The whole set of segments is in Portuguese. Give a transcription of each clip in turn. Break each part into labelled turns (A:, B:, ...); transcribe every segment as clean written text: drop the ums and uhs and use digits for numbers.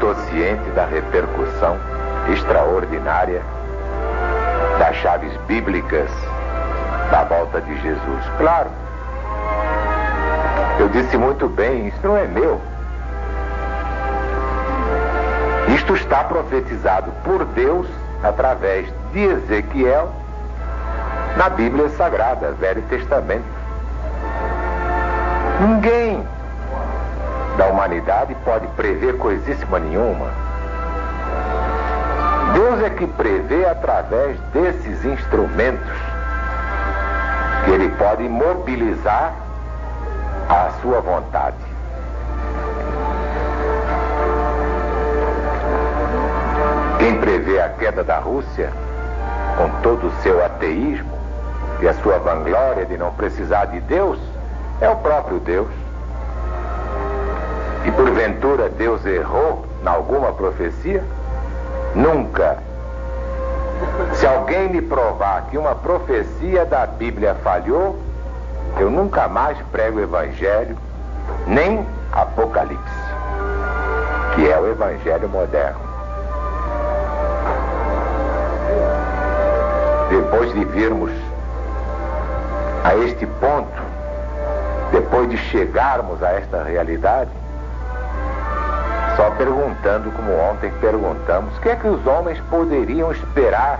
A: estou ciente da repercussão extraordinária das chaves bíblicas da volta de Jesus. Claro, eu disse muito bem, isso não é meu. Isto está profetizado por Deus através de Ezequiel na Bíblia Sagrada, Velho Testamento. Ninguém da humanidade pode prever coisíssima nenhuma. Deus é que prevê através desses instrumentos que Ele pode mobilizar a sua vontade. Quem prevê a queda da Rússia, com todo o seu ateísmo e a sua vanglória de não precisar de Deus, é o próprio Deus. E porventura Deus errou em alguma profecia? Nunca. Se alguém me provar que uma profecia da Bíblia falhou, eu nunca mais prego o Evangelho, nem Apocalipse, que é o Evangelho moderno. Depois de virmos a este ponto, depois de chegarmos a esta realidade, só perguntando, como ontem perguntamos, o que é que os homens poderiam esperar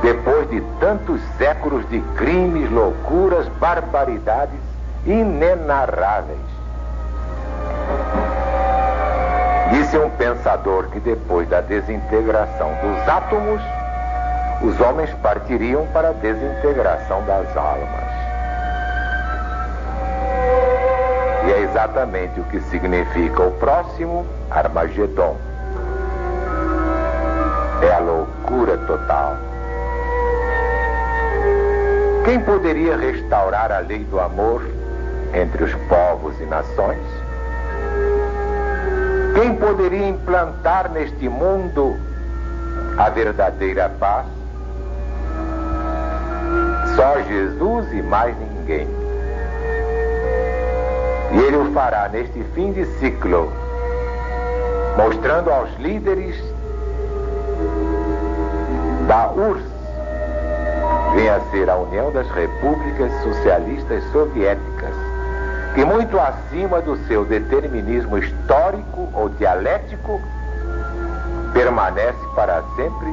A: depois de tantos séculos de crimes, loucuras, barbaridades inenarráveis? Disse um pensador que depois da desintegração dos átomos, os homens partiriam para a desintegração das almas. E é exatamente o que significa o próximo Armagedon. É a loucura total. Quem poderia restaurar a lei do amor entre os povos e nações? Quem poderia implantar neste mundo a verdadeira paz? Só Jesus e mais ninguém. E Ele o fará neste fim de ciclo, mostrando aos líderes da URSS, vem a ser a União das Repúblicas Socialistas Soviéticas, que muito acima do seu determinismo histórico ou dialético, permanece para sempre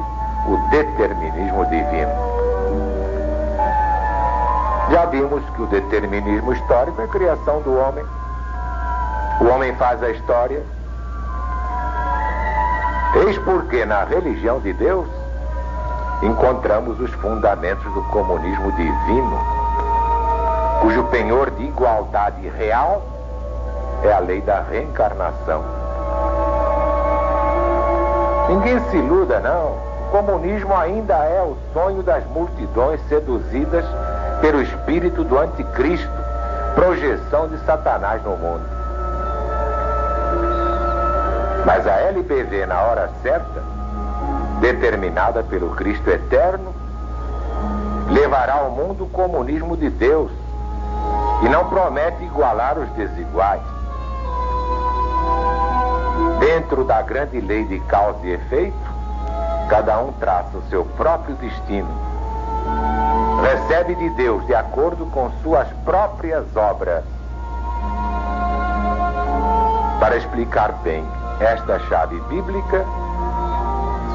A: o determinismo divino. Já vimos que o determinismo histórico é a criação do homem. O homem faz a história. Eis porque na religião de Deus encontramos os fundamentos do comunismo divino, cujo penhor de igualdade real é a lei da reencarnação. Ninguém se iluda, não. O comunismo ainda é o sonho das multidões seduzidas pelo espírito do anticristo, projeção de Satanás no mundo. Mas a LBV, na hora certa, determinada pelo Cristo eterno, levará ao mundo o comunismo de Deus e não promete igualar os desiguais. Dentro da grande lei de causa e efeito, cada um traça o seu próprio destino. Recebe de Deus de acordo com suas próprias obras. Para explicar bem esta chave bíblica,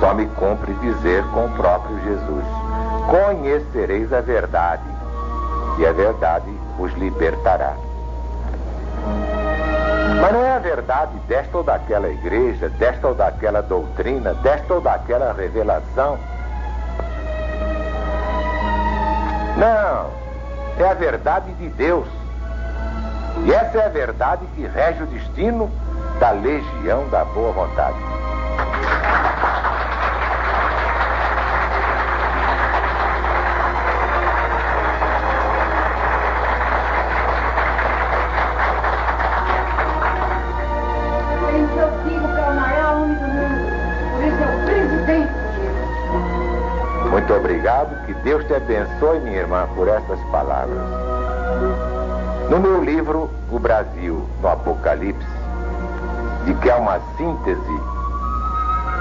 A: só me cumpre dizer com o próprio Jesus: conhecereis a verdade, e a verdade vos libertará. Mas não é a verdade desta ou daquela igreja, desta ou daquela doutrina, desta ou daquela revelação. Não, é a verdade de Deus. E essa é a verdade que rege o destino da legião da boa vontade. Muito obrigado, que Deus te abençoe, minha irmã, por estas palavras. No meu livro, O Brasil no Apocalipse, de que é uma síntese,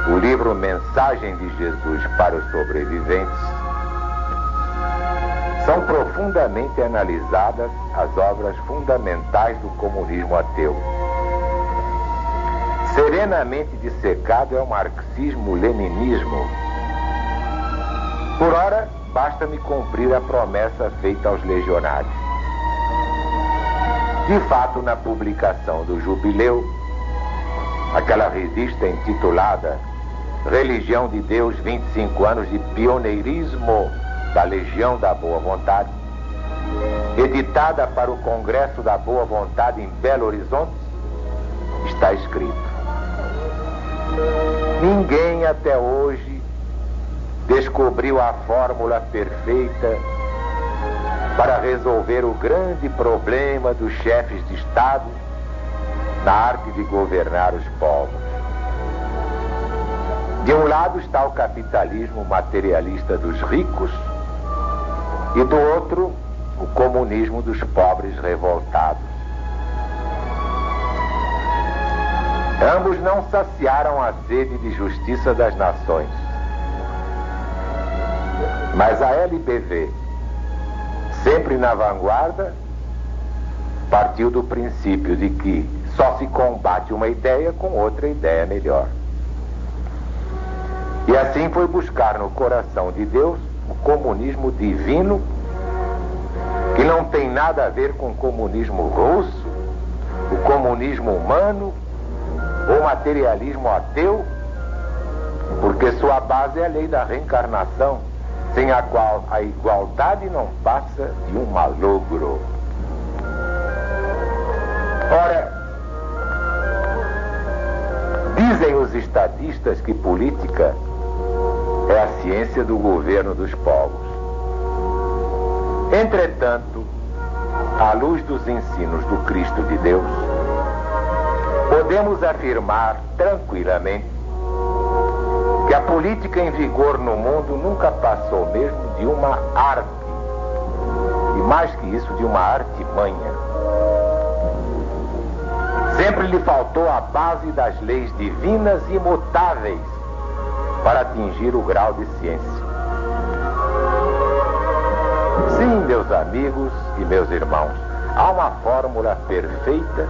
A: o livro Mensagem de Jesus para os Sobreviventes, são profundamente analisadas as obras fundamentais do comunismo ateu. Serenamente dissecado é o marxismo-leninismo. Por ora, basta-me cumprir a promessa feita aos legionários. De fato, na publicação do Jubileu, aquela revista intitulada Religião de Deus, 25 anos de pioneirismo da Legião da Boa Vontade, editada para o Congresso da Boa Vontade em Belo Horizonte, está escrito: ninguém até hoje descobriu a fórmula perfeita para resolver o grande problema dos chefes de Estado na arte de governar os povos. De um lado está o capitalismo materialista dos ricos e do outro o comunismo dos pobres revoltados. Ambos não saciaram a sede de justiça das nações. Mas a LBV, sempre na vanguarda, partiu do princípio de que só se combate uma ideia com outra ideia melhor. E assim foi buscar no coração de Deus o comunismo divino, que não tem nada a ver com o comunismo russo, o comunismo humano, ou materialismo ateu, porque sua base é a lei da reencarnação, sem a qual a igualdade não passa de um malogro. Ora, dizem os estadistas que política é a ciência do governo dos povos. Entretanto, à luz dos ensinos do Cristo de Deus, podemos afirmar tranquilamente que a política em vigor no mundo nunca passou mesmo de uma arte, e mais que isso, de uma artimanha. Sempre lhe faltou a base das leis divinas imutáveis para atingir o grau de ciência. Sim, meus amigos e meus irmãos, há uma fórmula perfeita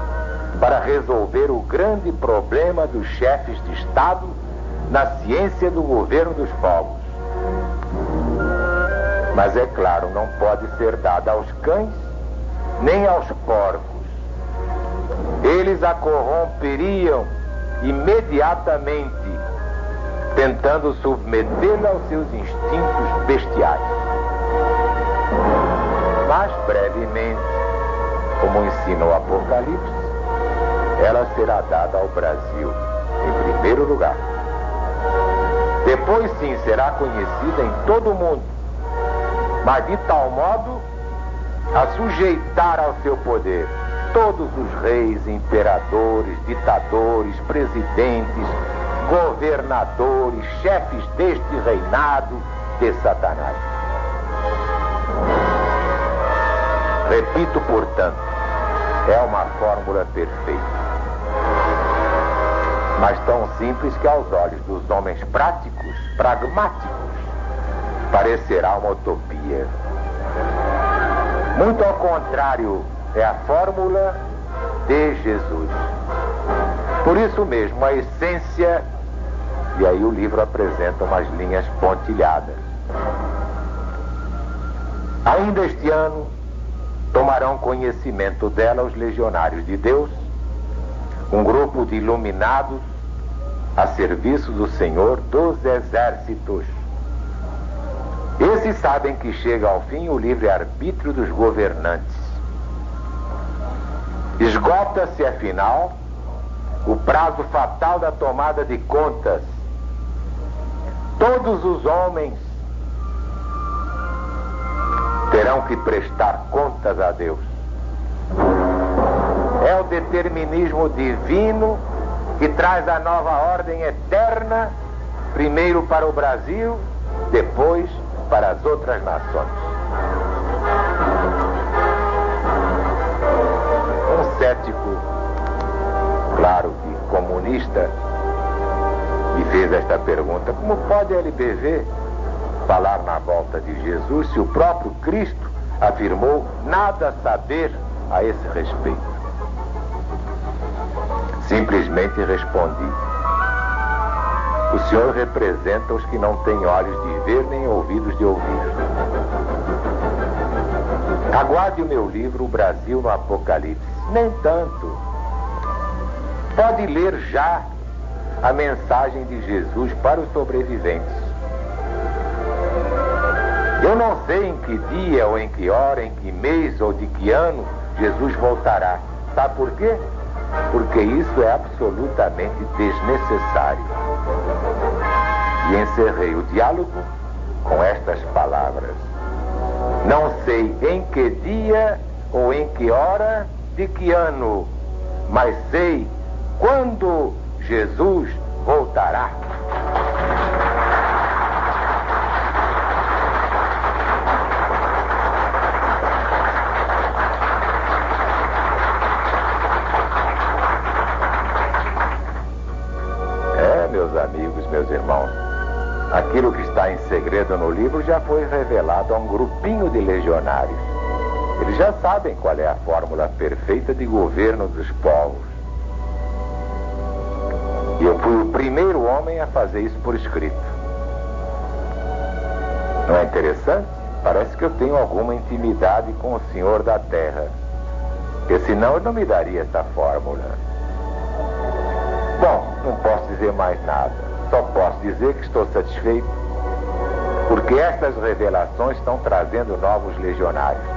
A: para resolver o grande problema dos chefes de Estado na ciência do governo dos povos. Mas é claro, não pode ser dada aos cães nem aos porcos. Eles a corromperiam imediatamente, tentando submetê-la aos seus instintos bestiais. Mas brevemente, como ensina o Apocalipse, ela será dada ao Brasil em primeiro lugar. Depois sim será conhecida em todo o mundo, mas de tal modo a sujeitar ao seu poder todos os reis, imperadores, ditadores, presidentes, governadores, chefes deste reinado de Satanás. Repito, portanto, é uma fórmula perfeita, mas tão simples que aos olhos dos homens práticos, pragmáticos, parecerá uma utopia. Muito ao contrário, é a fórmula de Jesus. Por isso mesmo, a essência, e aí o livro apresenta umas linhas pontilhadas. Ainda este ano, tomarão conhecimento dela os legionários de Deus, um grupo de iluminados a serviço do Senhor dos Exércitos. Esses sabem que chega ao fim o livre-arbítrio dos governantes. Esgota-se, afinal, o prazo fatal da tomada de contas. Todos os homens terão que prestar contas a Deus. É o determinismo divino que traz a nova ordem eterna, primeiro para o Brasil, depois para as outras nações. Um cético, claro que como revista me fez esta pergunta: como pode a LBV falar na volta de Jesus se o próprio Cristo afirmou nada saber a esse respeito? Simplesmente respondi: o Senhor representa os que não têm olhos de ver nem ouvidos de ouvir. Aguarde o meu livro, O Brasil no Apocalipse. Nem tanto. Pode ler já a mensagem de Jesus para os sobreviventes. Eu não sei em que dia ou em que hora, em que mês ou de que ano Jesus voltará. Sabe por quê? Porque isso é absolutamente desnecessário. E encerrei o diálogo com estas palavras: não sei em que dia ou em que hora de que ano, mas sei quando Jesus voltará. Meus amigos, meus irmãos, aquilo que está em segredo no livro já foi revelado a um grupinho de legionários. Eles já sabem qual é a fórmula perfeita de governo dos povos. E eu fui o primeiro homem a fazer isso por escrito. Não é interessante? Parece que eu tenho alguma intimidade com o Senhor da Terra, porque senão eu não me daria essa fórmula. Bom, não posso dizer mais nada. Só posso dizer que estou satisfeito, porque estas revelações estão trazendo novos legionários.